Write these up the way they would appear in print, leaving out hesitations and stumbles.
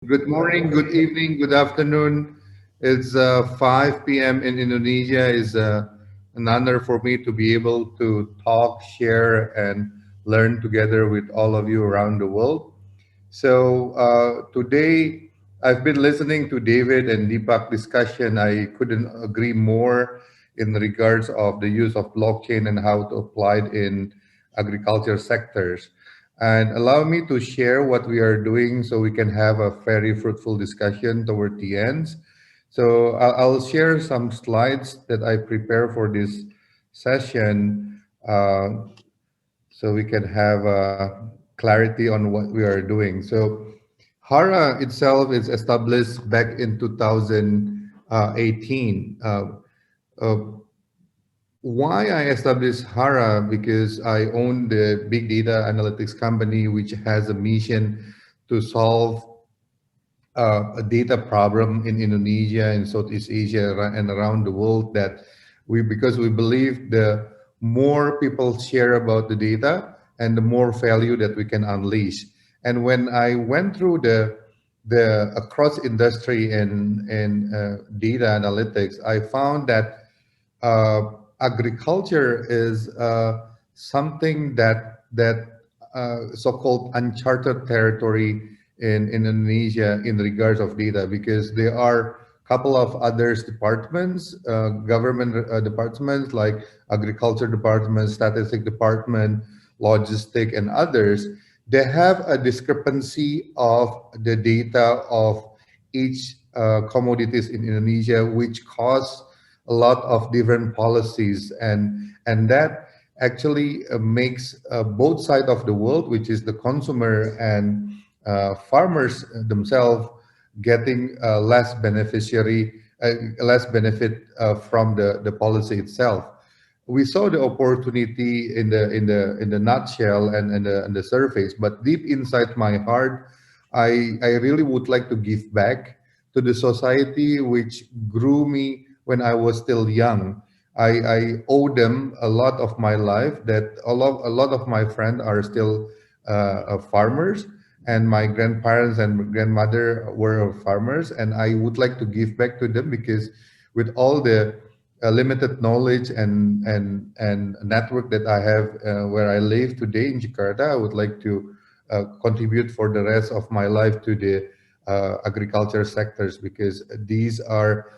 Good morning, good evening, good afternoon. It's 5 p.m. in Indonesia. It's an honor for me to be able to talk, share, and learn together with all of you around the world. So today, I've been listening to David and Deepak discussion. I couldn't agree more in regards of the use of blockchain and how to apply it in agriculture sectors. And allow me to share what we are doing so we can have a very fruitful discussion toward the end. So I'll share some slides that I prepare for this session so we can have clarity on what we are doing. So Hara itself is established back in 2018. Uh, why I established Hara? Because I own the big data analytics company, which has a mission to solve a data problem in Indonesia and Southeast Asia and around the world. That because we believe the more people share about the data and the more value that we can unleash. And when I went through the across industry and data analytics, I found that uh, agriculture is something that so-called uncharted territory in Indonesia in regards of data, because there are a couple of others departments, government departments like agriculture department, statistic department, logistic, and others. They have a discrepancy of the data of each commodities in Indonesia, which cause a lot of different policies, and that actually makes both sides of the world, which is the consumer and farmers themselves, getting less benefit from the policy itself. We saw the opportunity in the nutshell and the surface, but deep inside my heart, I really would like to give back to the society which grew me when I was still young. I owe them a lot of my life. That a lot of my friends are still farmers, and my grandparents and grandmother were farmers, and I would like to give back to them, because with all the limited knowledge and network that I have where I live today in Jakarta, I would like to contribute for the rest of my life to the agriculture sectors, because these are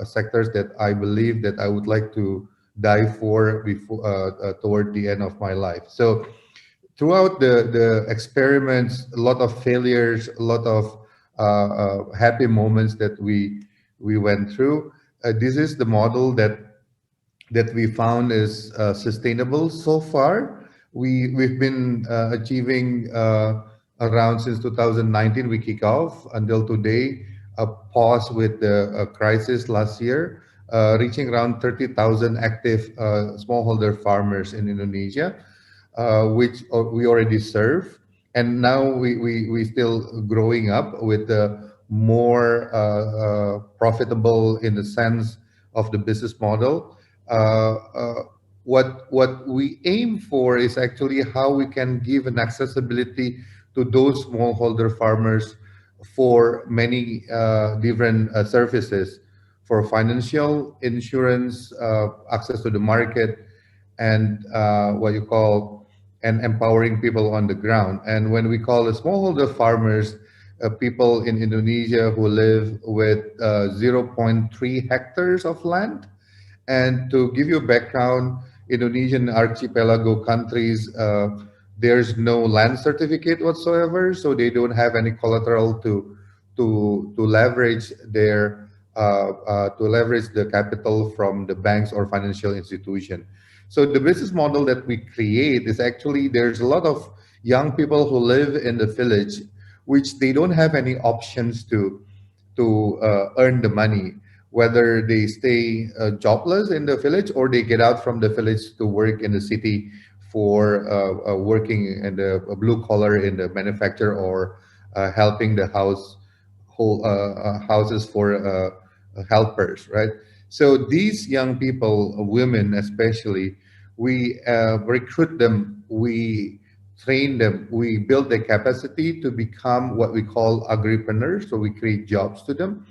sectors that I believe that I would like to die for before toward the end of my life. So throughout the experiments, a lot of failures, a lot of happy moments that we went through. This is the model that we found is sustainable so far. We've been achieving around since 2019 we kick off until today. A pause with the crisis last year, reaching around 30,000 active smallholder farmers in Indonesia, which we already serve, and now we still growing up with the more profitable in the sense of the business model. Uh, uh, what we aim for is actually how we can give an accessibility to those smallholder farmers for many different services, for financial, insurance, access to the market, and what you call and empowering people on the ground. And when we call the smallholder farmers, people in Indonesia who live with zero point 0.3 hectares of land. And to give you a background, Indonesian archipelago countries, there's no land certificate whatsoever, so they don't have any collateral to leverage their to leverage the capital from the banks or financial institution. So the business model that we create is actually there's a lot of young people who live in the village, which they don't have any options to earn the money, whether they stay jobless in the village or they get out from the village to work in the city for working in the blue collar in the manufacture, or helping the houses for helpers, right? So these young people, women especially, we recruit them. We train them. We build their capacity to become what we call agripreneurs. So we create jobs to them.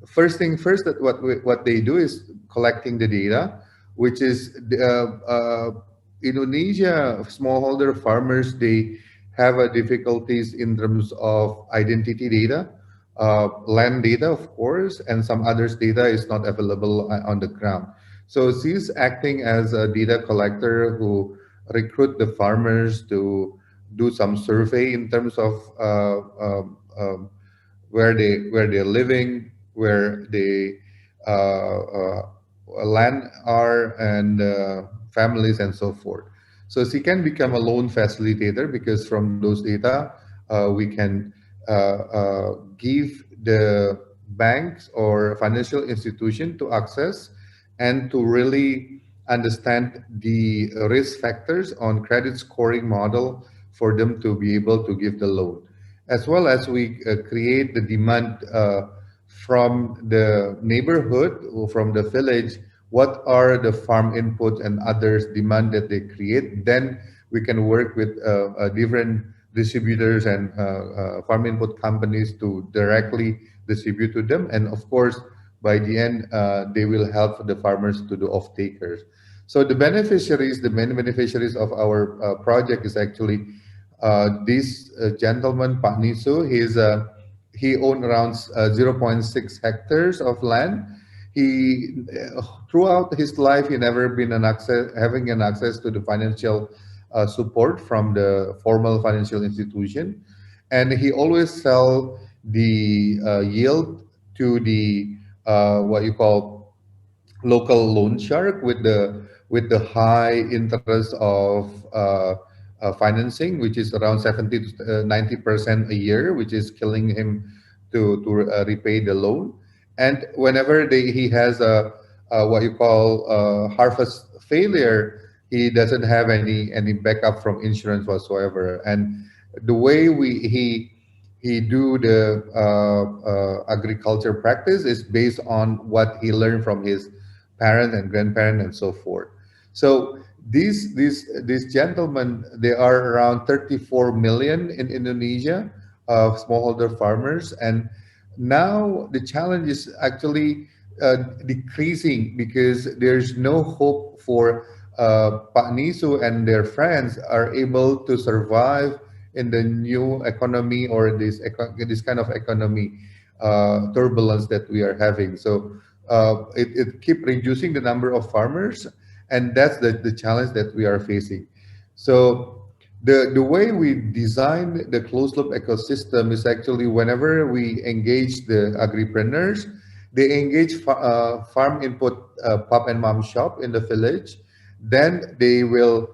First thing first, that what they do is collecting the data, which is Indonesia smallholder farmers. They have difficulties in terms of identity data, land data, of course, and some others data is not available on the ground. So she's acting as a data collector who recruit the farmers to do some survey in terms of where they're living, where they land are, and families and so forth. So she can become a loan facilitator because from those data we can give the banks or financial institution to access and to really understand the risk factors on credit scoring model for them to be able to give the loan, as well as we create the demand from the neighborhood or from the village. What are the farm input and others demand that they create? Then we can work with different distributors and farm input companies to directly distribute to them. And of course, by the end, they will help the farmers to do off takers. So the beneficiaries, the main beneficiaries of our project is actually this gentleman, Pak Nisu. He owned around zero point 0.6 hectares of land. He throughout his life he never been having an access to the financial support from the formal financial institution, and he always sell the yield to the what you call local loan shark with the high interest of financing, which is around 70 to 90% a year, which is killing him to repay the loan. And whenever he has a what you call harvest failure, he doesn't have any backup from insurance whatsoever. And the way he do the agriculture practice is based on what he learned from his parent and grandparent and so forth. So these gentlemen, they are around 34 million in Indonesia of smallholder farmers, and now the challenge is actually decreasing because there's no hope for Pak Nisu and their friends are able to survive in the new economy or this kind of economy turbulence that we are having. So it keep reducing the number of farmers, and that's the challenge that we are facing. So the way we design the closed loop ecosystem is actually whenever we engage the agripreneurs, they engage farm input pop and mom shop in the village. Then they will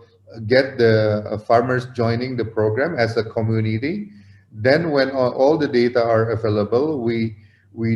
get the farmers joining the program as a community. Then when all the data are available, we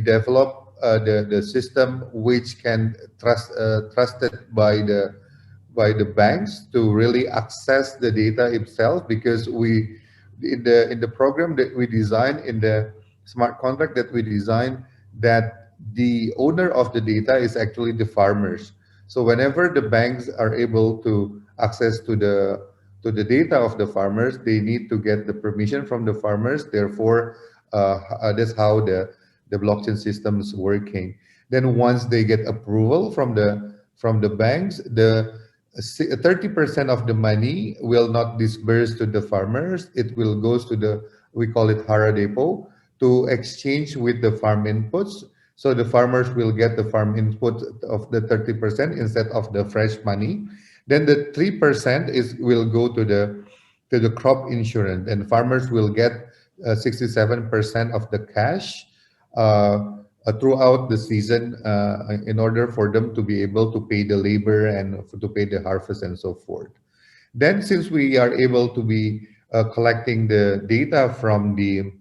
develop the system which can trusted by the banks to really access the data itself, because we in the program that we design, in the smart contract that we design, that the owner of the data is actually the farmers. So whenever the banks are able to access to the data of the farmers, they need to get the permission from the farmers. Therefore, that's how the blockchain system is working. Then once they get approval from the banks, the 30% of the money will not disperse to the farmers. It will goes to the, we call it Hara Depot, to exchange with the farm inputs. So the farmers will get the farm input of the 30% instead of the fresh money. Then the 3% is will go to the crop insurance, and farmers will get 67% of the cash throughout the season in order for them to be able to pay the labor and to pay the harvest and so forth. Then since we are able to be collecting the data from the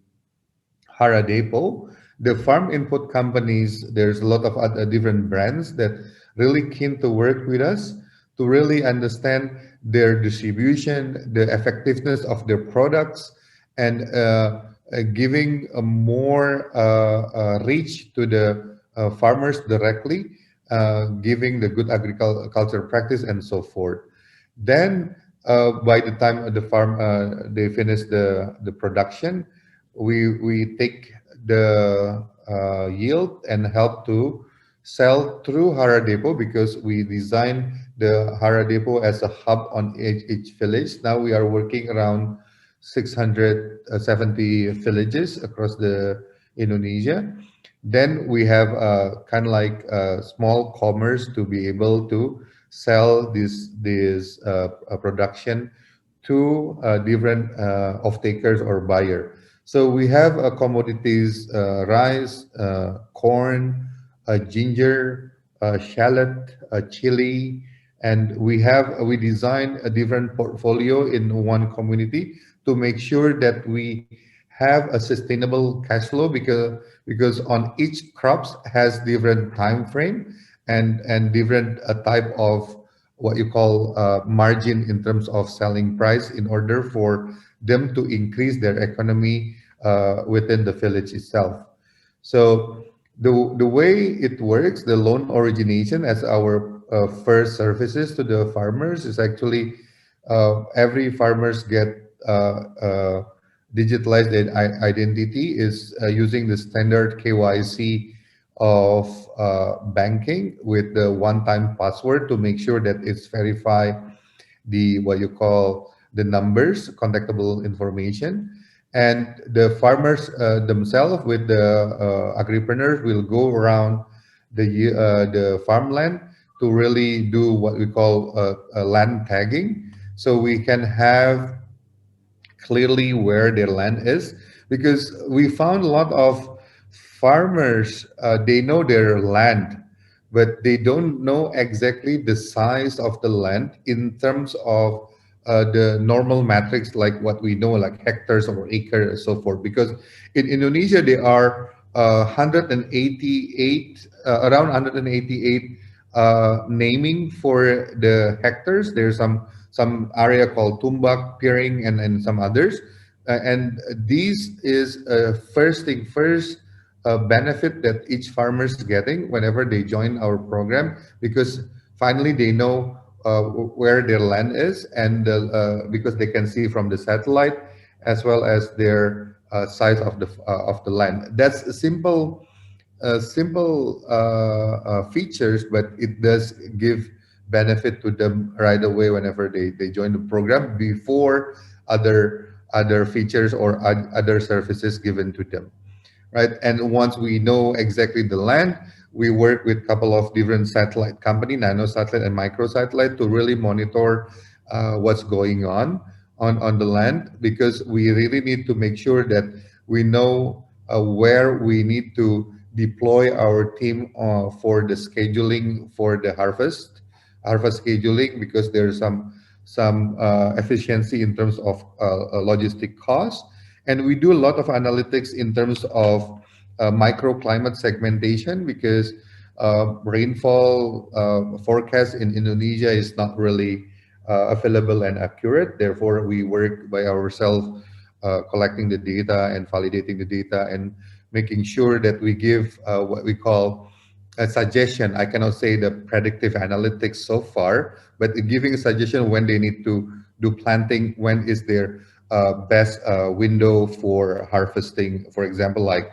Hara Depot, the farm input companies, there's a lot of other different brands that really keen to work with us to really understand their distribution, the effectiveness of their products, and giving a more reach to the farmers directly, giving the good agriculture practice and so forth. Then by the time the farm they finish the production, we take the yield and help to sell through Hara Depot, because we design the Hara Depot as a hub on each village. Now we are working around 670 villages across the Indonesia. Then we have kind of like small commerce to be able to sell this production to different off-takers or buyer. So we have commodities, rice, corn, ginger, shallot, chili, and we design a different portfolio in one community to make sure that we have a sustainable cash flow, because on each crops has different time frame and different type of what you call margin in terms of selling price, in order for them to increase their economy within the village itself. So the way it works, the loan origination as our first services to the farmers is actually every farmers get digitalized identity is using the standard KYC of banking with the one-time password to make sure that it's verify the what you call the numbers, contactable information, and the farmers themselves with the agripreneurs will go around the farmland to really do what we call land tagging, so we can have clearly where their land is, because we found a lot of farmers they know their land, but they don't know exactly the size of the land in terms of the normal metrics like what we know, like hectares or acre and so forth, because in Indonesia there are 188 around 188 naming for the hectares. There's some area called Tumbak, Piring, and some others. And these is first thing first benefit that each farmer is getting whenever they join our program, because finally they know where their land is, and because they can see from the satellite as well as their size of the land. That's a simple features, but it does give benefit to them right away whenever they join the program before other features or other services given to them, right? And once we know exactly the land, we work with a couple of different satellite company, nano satellite and micro satellite, to really monitor what's going on the land, because we really need to make sure that we know where we need to deploy our team for the scheduling for the harvest scheduling, because there's some efficiency in terms of logistic cost. And we do a lot of analytics in terms of microclimate segmentation, because rainfall forecast in Indonesia is not really available and accurate. Therefore, we work by ourselves, collecting the data and validating the data and making sure that we give what we call a suggestion. I cannot say the predictive analytics so far, but giving a suggestion when they need to do planting, when is their best window for harvesting, for example, like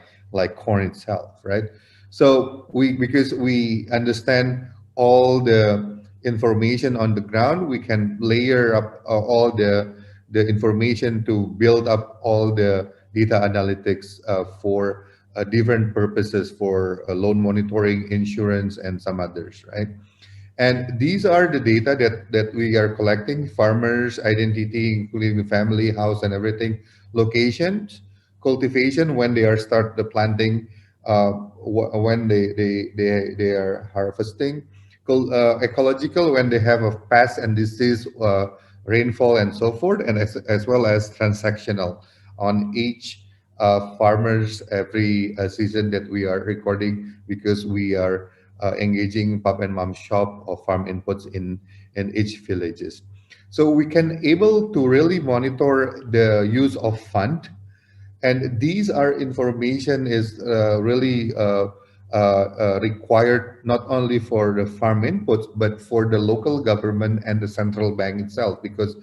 corn itself, right? So because we understand all the information on the ground, we can layer up all the information to build up all the data analytics for different purposes, for loan monitoring, insurance, and some others, right? And these are the data that we are collecting: farmers' identity, including the family, house, and everything, locations, cultivation when they are start the planting, when they are harvesting, ecological when they have a pest and disease, rainfall, and so forth, and as well as transactional on each farmers every season that we are recording, because we are engaging pop and mom shop or farm inputs in each villages. So we can able to really monitor the use of fund, and these are information is really required not only for the farm inputs but for the local government and the central bank itself, because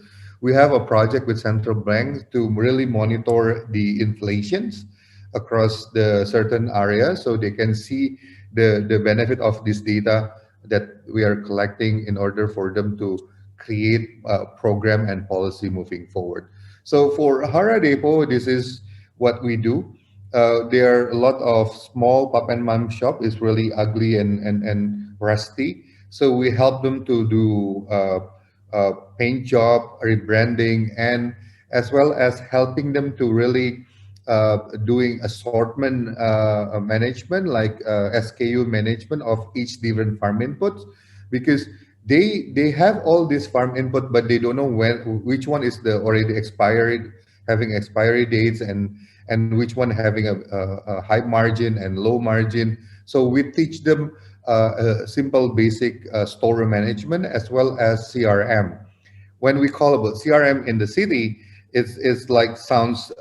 we have a project with central banks to really monitor the inflations across the certain areas so they can see the benefit of this data that we are collecting in order for them to create a program and policy moving forward. So for Hara Depot, this is what we do. There are a lot of small pop and mom shop is really ugly and rusty. So we help them to do paint job, rebranding, and as well as helping them to really doing assortment management, like SKU management of each different farm inputs, because they have all this farm input, but they don't know which one is the already expired, having expiry dates, and which one having a high margin and low margin. So we teach them a simple basic store management as well as CRM. When we call about CRM in the city, it's like sounds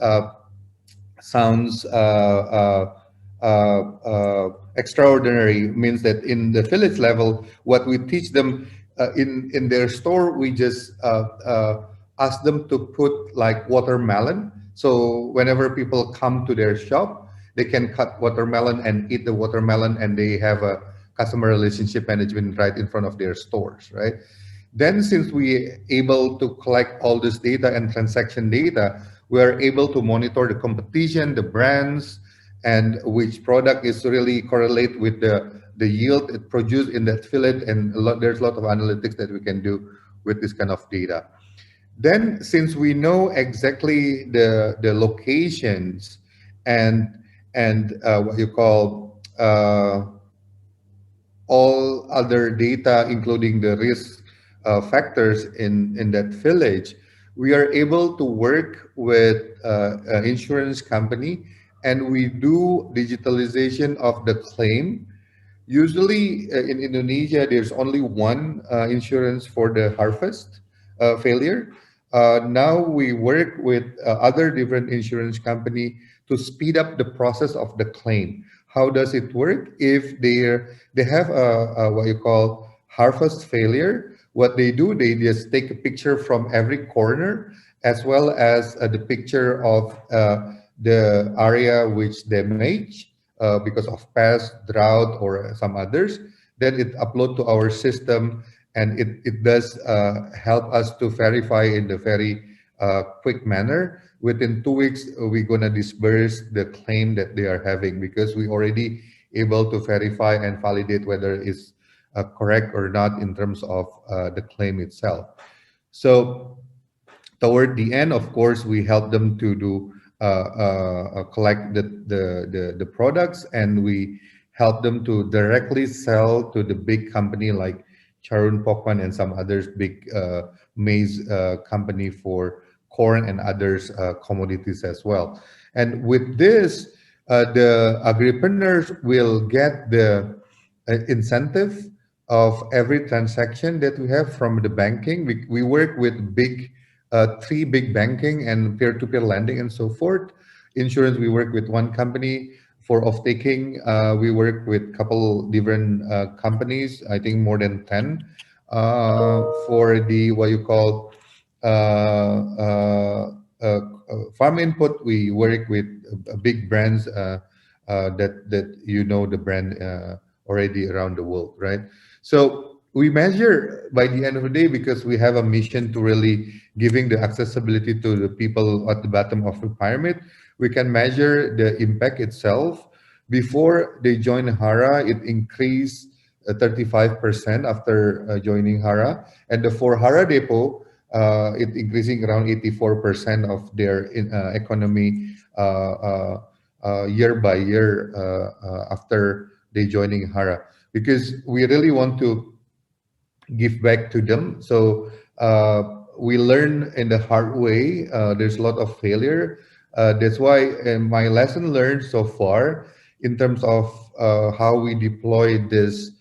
extraordinary. Means that in the village level, what we teach them in their store, we just ask them to put like watermelon. So whenever people come to their shop, they can cut watermelon and eat the watermelon, and they have a customer relationship management right in front of their stores, right? Then, since we able to collect all this data and transaction data, we are able to monitor the competition, the brands, and which product is really correlate with the yield it produced in that fillet. And there's a lot of analytics that we can do with this kind of data. Then, since we know exactly the locations and what you call all other data, including the risk factors in that village, we are able to work with an insurance company, and we do digitalization of the claim. Usually in Indonesia, there's only one insurance for the harvest failure. Now we work with other different insurance company to speed up the process of the claim. How does it work? If they have a what you call harvest failure, what they do, they just take a picture from every corner, as well as the picture of the area which damaged because of pest, drought, or some others. Then it upload to our system, and it does help us to verify in the very quick manner. Within 2 weeks, we're gonna disperse the claim that they are having, because we already able to verify and validate whether it's correct or not in terms of the claim itself. So toward the end, of course, we help them to do collect the products, and we help them to directly sell to the big company like Charun Pokpan and some others big maize company for corn and others commodities as well. And with this, the agripreneurs will get the incentive of every transaction that we have from the banking. We work with three big banking and peer-to-peer lending and so forth. Insurance, we work with one company. For off-taking, we work with a couple different companies, I think more than 10. For the what you call farm input, we work with big brands that you know the brand already around the world, right? So we measure by the end of the day, because we have a mission to really giving the accessibility to the people at the bottom of the pyramid. We can measure the impact itself. Before they join Hara, it increased 35% after joining Hara, and for Hara Depot, it increasing around 84% of their economy year by year after they joining Hara, because we really want to give back to them. So we learn in the hard way. There's a lot of failure. That's why my lesson learned so far in terms of how we deploy this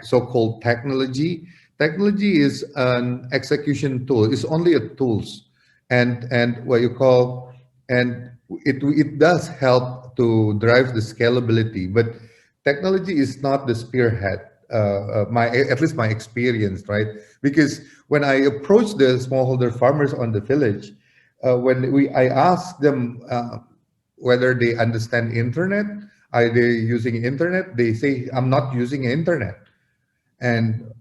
so-called technology. Technology is an execution tool. It's only a tools, and what you call, and it does help to drive the scalability, but technology is not the spearhead. my at least my experience, right? Because when I approach the smallholder farmers on the village, when we I ask them whether they understand internet, are they using internet? They say, I'm not using internet. And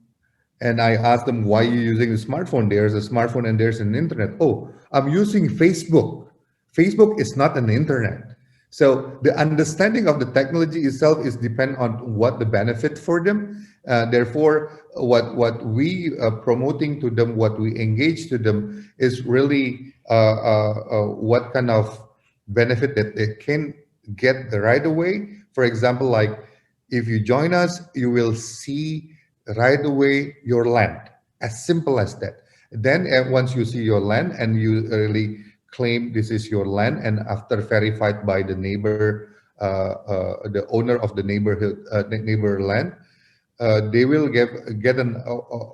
I ask them, why are you using a smartphone? There's a smartphone and there's an internet. Oh, I'm using Facebook. Facebook is not an internet. So the understanding of the technology itself is depend on what the benefit for them. Therefore, what we promoting to them, what we engage to them is really what kind of benefit that they can get right away. For example, like if you join us, you will see right away your land, as simple as that. Then once you see your land and you really claim this is your land, and after verified by the neighbor, the owner of the neighborhood neighbor land, they will get an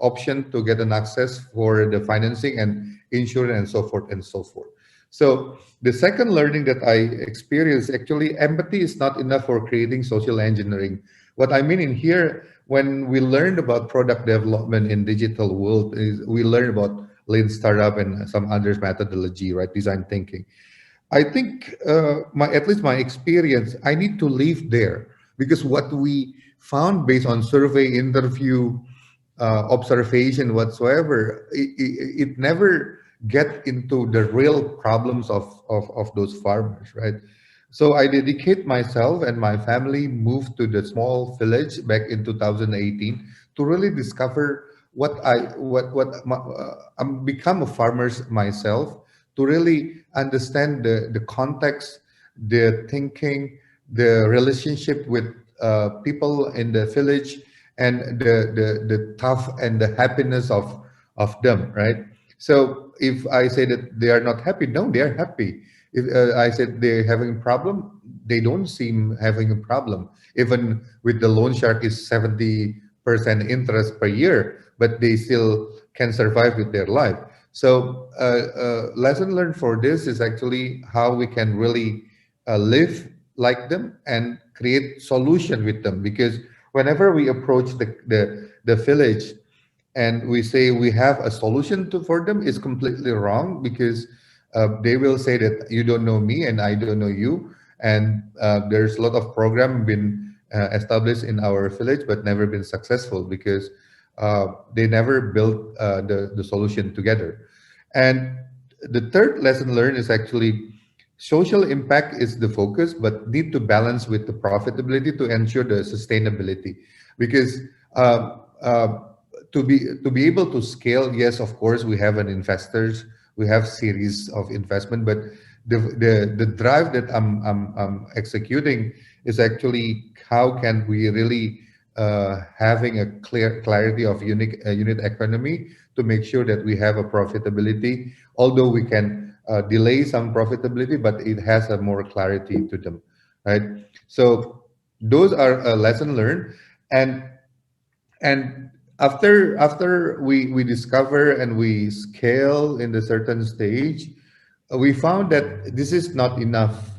option to get an access for the financing and insurance and so forth and so forth. So the second learning that I experienced, actually empathy is not enough for creating social engineering. What I mean in here, when we learned about product development in digital world, is we learn about lean startup and some others methodology, right? Design thinking. I think my at least my experience, I need to live there, because what we found based on survey, interview, observation whatsoever, it never get into the real problems of those farmers, right? So I dedicate myself and my family moved to the small village back in 2018 to really discover I'm become a farmer myself, to really understand the context, the thinking, the relationship with people in the village, and the tough and the happiness of them, right? So if I say that they are not happy, no, they are happy. If I said they're having a problem, they don't seem having a problem. Even with the loan shark is 70% interest per year, but they still can survive with their life. So lesson learned for this is actually how we can really live like them and create solution with them. Because whenever we approach the village and we say we have a solution for them, is completely wrong, because they will say that you don't know me and I don't know you, and there's a lot of program been established in our village but never been successful, because they never built the solution together. And the third lesson learned is actually social impact is the focus, but need to balance with the profitability to ensure the sustainability. Because to be able to scale, yes, of course, we have an investors, we have series of investment, but the drive that I'm executing is actually how can we really having a clear clarity of unit economy to make sure that we have a profitability, although we can delay some profitability, but it has a more clarity to them, right? So those are a lesson learned. And after we discover and we scale in a certain stage, we found that this is not enough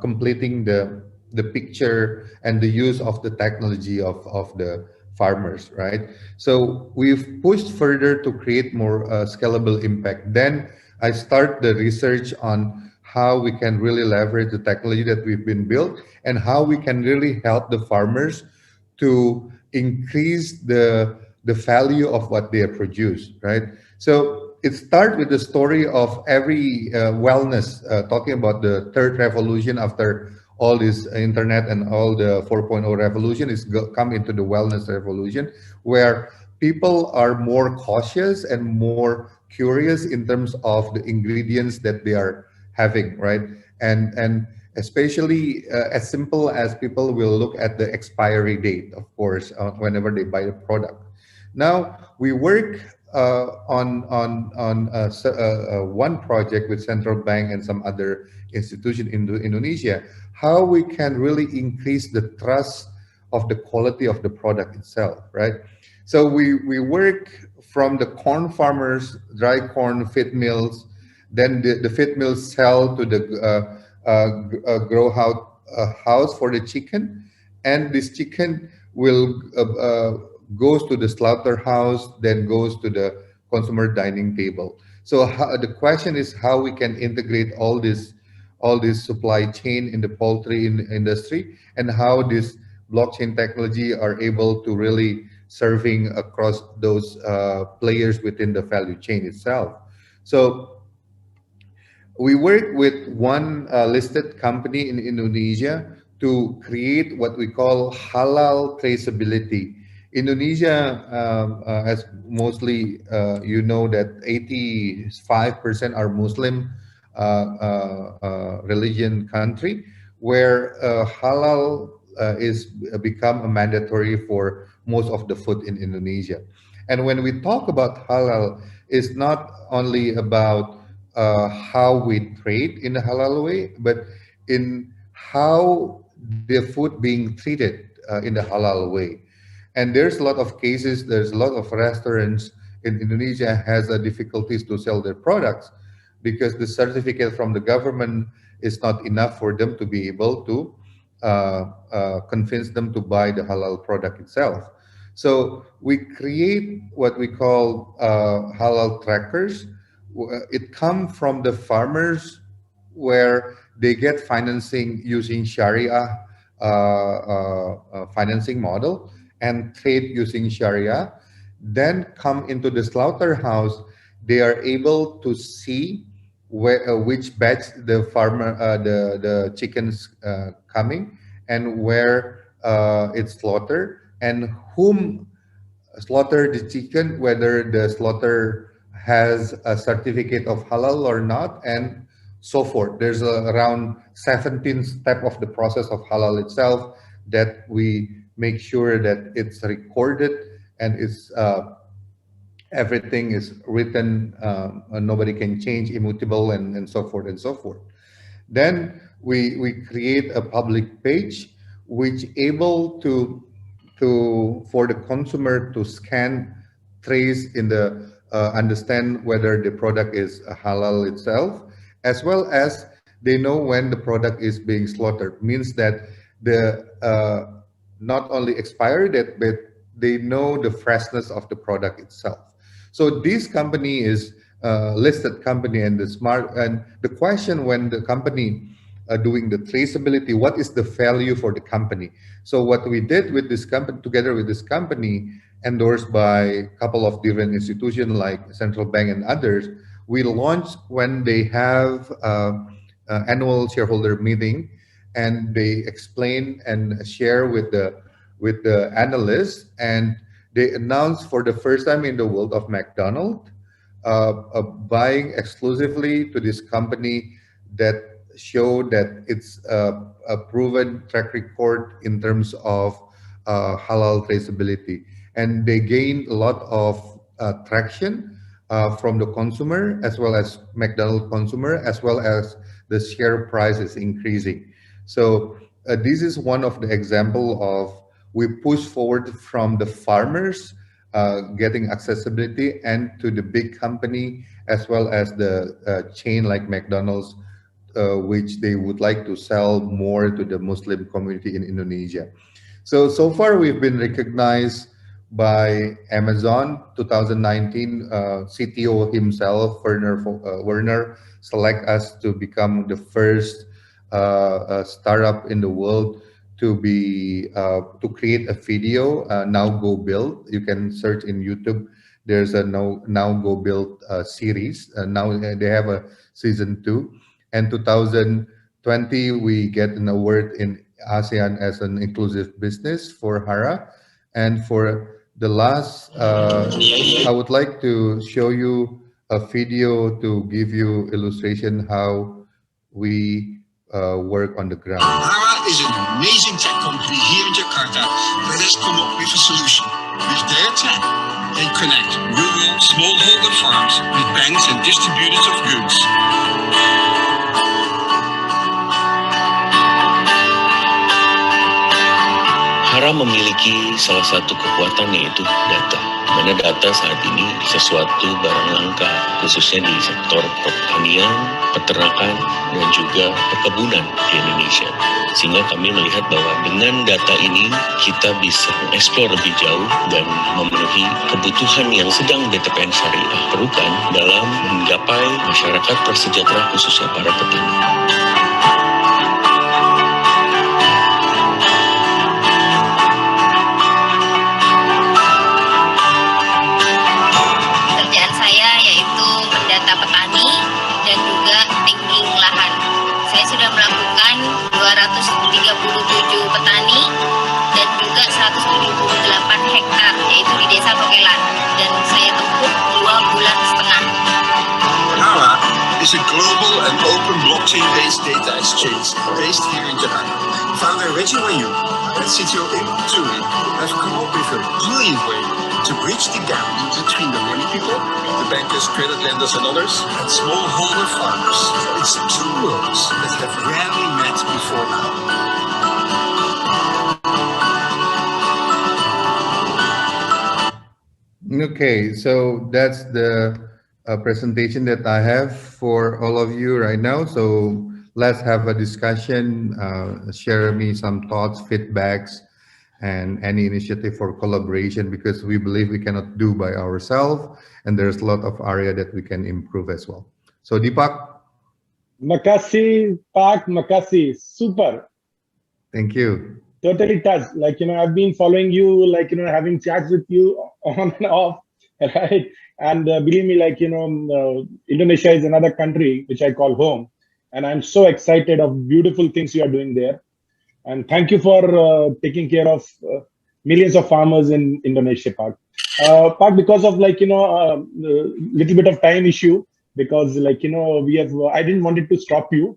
completing the picture and the use of the technology of the farmers, right? So we've pushed further to create more scalable impact. Then I start the research on how we can really leverage the technology that we've been built, and how we can really help the farmers to increase the value of what they produce, right? So it starts with the story of every wellness, talking about the third revolution after all this internet and all the 4.0 revolution is come into the wellness revolution, where people are more cautious and more curious in terms of the ingredients that they are having, right? And especially as simple as people will look at the expiry date, of course, whenever they buy a product. Now we work on one project with central bank and some other institution in Indonesia, how we can really increase the trust of the quality of the product itself, right? So we work from the corn farmers, dry corn feed mills, then the feed mills sell to the grow house for the chicken, and this chicken will goes to the slaughterhouse, then goes to the consumer dining table. So the question is how we can integrate all this supply chain in the poultry industry, and how this blockchain technology are able to really serving across those players within the value chain itself. So we work with one listed company in Indonesia to create what we call halal traceability. Indonesia, as mostly you know that 85% are Muslim religion country, where halal is become a mandatory for most of the food in Indonesia. And when we talk about halal, it's not only about how we trade in a halal way, but in how the food being treated in the halal way. And there's a lot of cases, there's a lot of restaurants in Indonesia has difficulties to sell their products because the certificate from the government is not enough for them to be able to convince them to buy the halal product itself. So we create what we call halal trackers. It comes from the farmers where they get financing using Sharia financing model and trade using Sharia, then come into the slaughterhouse. They are able to see which batch the farmer, the chickens coming, and where it's slaughtered, and whom slaughter the chicken, whether the slaughter has a certificate of halal or not, and so forth. There's around 17 step of the process of halal itself that we make sure that it's recorded and it's everything is written, nobody can change, immutable, and so forth and so forth. Then we create a public page which able to for the consumer to scan, trace in the understand whether the product is halal itself, as well as they know when the product is being slaughtered. Means that the not only expired date, but they know the freshness of the product itself. So this company is listed company and the smart, and the question when the company doing the traceability, what is the value for the company? So what we did with this company, together with this company, endorsed by a couple of different institutions like central bank and others, we launched when they have annual shareholder meeting, and they explain and share with the analysts, and they announced for the first time in the world of McDonald's buying exclusively to this company that show that it's a proven track record in terms of halal traceability, and they gained a lot of traction from the consumer as well as McDonald's consumer, as well as the share price is increasing. So this is one of the example of we push forward from the farmers getting accessibility and to the big company as well as the chain like McDonald's, which they would like to sell more to the Muslim community in Indonesia. So far we've been recognized by Amazon 2019. CTO himself, Werner, select us to become the first startup in the world to be to create a video. Now Go Build. You can search in YouTube. There's a Now Go Build series. Now they have a season 2. And 2020 we get an award in ASEAN as an inclusive business for Hara. And for the last, I would like to show you a video to give you illustration how we work on the ground. Hara is an amazing tech company here in Jakarta that has come up with a solution. With their tech, they connect rural smallholder farms with banks and distributors of goods. Hara memiliki salah satu kekuatan, yaitu data. Mana data saat ini sesuatu barang langka, khususnya di sektor pertanian, peternakan, dan juga perkebunan di Indonesia. Sehingga kami melihat bahwa dengan data ini kita bisa mengeksplor lebih jauh dan memenuhi kebutuhan yang sedang BTPN Syariah perlukan dalam menggapai masyarakat prasejahtera, khususnya para petani. Petani dan juga tagging lahan. Saya sudah melakukan 237 petani dan juga 178 hektar, yaitu di Desa Tokelan, dan saya tempuh 2,5 bulan. Hara is a global and open blockchain-based data exchange based here in Jakarta. Founder Regi Wahyu and CTO Turi have come up with a brilliant way to bridge the gap between the money people, the bankers, credit lenders and others, and smallholder farmers. It's two worlds that have rarely met before now. Okay, so that's the presentation that I have for all of you right now. So let's have a discussion, share me some thoughts, feedbacks, and any initiative for collaboration, because we believe we cannot do by ourselves, and there's a lot of area that we can improve as well. So Deepak. Makasih, Pak, makasih, super. Thank you. Totally touched. Like, I've been following you, like, having chats with you on and off, right? And believe me, like, Indonesia is another country which I call home. And I'm so excited of beautiful things you are doing there. And thank you for taking care of millions of farmers in Indonesia, Pak. Pak, because of like, little bit of time issue, because like, I didn't want it to stop you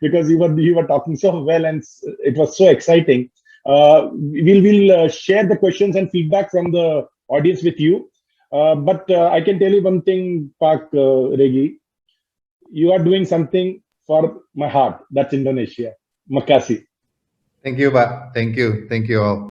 because you were talking so well and it was so exciting. We'll share the questions and feedback from the audience with you. But I can tell you one thing, Pak Regi, you are doing something for my heart. That's Indonesia. Makasih. Thank you, Pak. Thank you. Thank you all.